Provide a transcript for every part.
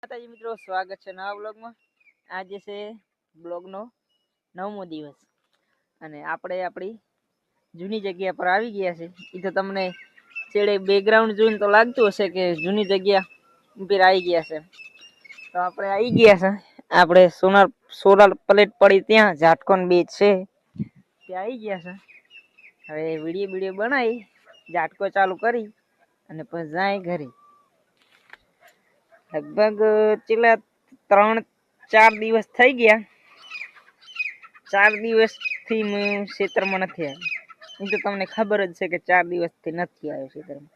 માતાજી મિત્રો, સ્વાગત છે નવા બ્લોગમાં. આજે છે બ્લોગનો 9મો દિવસ અને આપણે આપણી જૂની જગ્યા પર આવી ગયા છે. એ તો તમને છેડે બેકગ્રાઉન્ડ જોઈને તો લાગતું હશે કે જૂની જગ્યા ઉપર આવી ગયા છે. તો આપણે આવી ગયા છે. આપણે સોલાર પ્લેટ પડી ત્યાં ઝાટકોન બીચ છે ત્યાં આવી ગયા છે. હવે વિડીયો બનાવી ઝાટકો ચાલુ કરી અને પછી જાય ઘરે. લગભગ છેલ્લા 3-4 દિવસ થઈ ગયા. 4 દિવસથી હું ખેતરમાં નથી આવ્યો. એ તો તમને ખબર જ છે કે 4 દિવસથી નથી આવ્યો ખેતરમાં.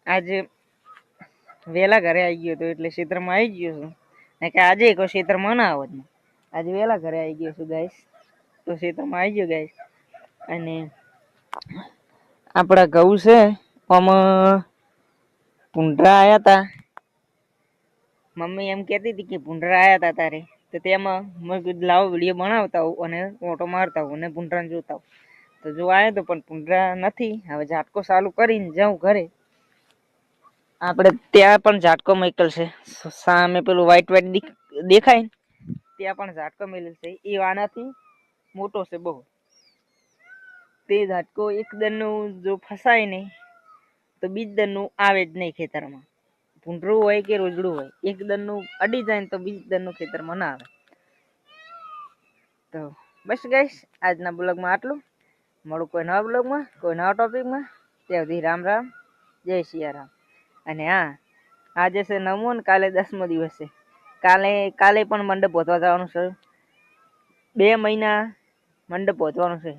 આજે વહેલા ઘરે આવી ગયો હતો એટલે ખેતરમાં આવી ગયો છું. કે આજે કોઈ ખેતરમાં ના આવત. આજે વહેલા ઘરે આવી ગયો છું ગાઈસ. તો ખેતરમાં આવી ગયો ગાઈસ. અને આપણા ઘઉં છે આમાં ભૂંડરા આવ્યા હતા. મમ્મી એમ કહેતી હતી કે ભૂંડરા આવ્યા હતા તારે, તો તેમાં મેં કીધું લાવો વિડીયો બનાવતા હોઉં અને ઓટો મારતા હોઉં અને ભૂંડરાને જોતા હોઉં. તો જો આવ્યો તો પણ ભૂંડરા નથી. હવે ઝાટકો ચાલુ કરીને જાઉં ઘરે. આપણે ત્યાં પણ ઝાટકો મેકેલ છે. સામે પેલું વ્હાઈટ દેખાય ને ત્યાં પણ ઝાટકો મેલેલ છે. એ આનાથી મોટો છે બહુ. તે ઝાટકો એક દરનું જો ફસાય નહીં તો બીજ દરનું આવે જ નહીં ખેતરમાં. ભૂંડરું હોય કે રોજડું હોય, એક દરનું અડી જાય ને તો બીજ દરનું ખેતરમાં ના આવે. તો બસ ગાઈસ, આજના બ્લોગમાં આટલું. મળું કોઈ નવા બ્લોગમાં, કોઈ નવા ટોપિકમાં. ત્યાં સુધી રામ રામ, જય સિયારામ. અને હા, આજે છે 9મો ને કાલે 10મો દિવસ છે. કાલે પણ મંડપ પહોંચવા જવાનું છે. 2 મહિના મંડપ પહોંચવાનું છે.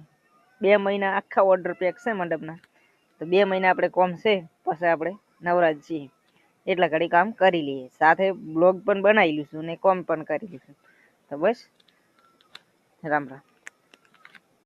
2 મહિના આખા ઓર્ડર પેક છે મંડપના. તો 2 મહિના આપણે કોમ છે, પછી આપણે નવરાજ છીએ. એટલા ઘડી કામ કરી લઈએ. સાથે બ્લોગ પણ બનાવી લઈશું અને કોમ પણ કરી લઈશું. તો બસ રામ રામ.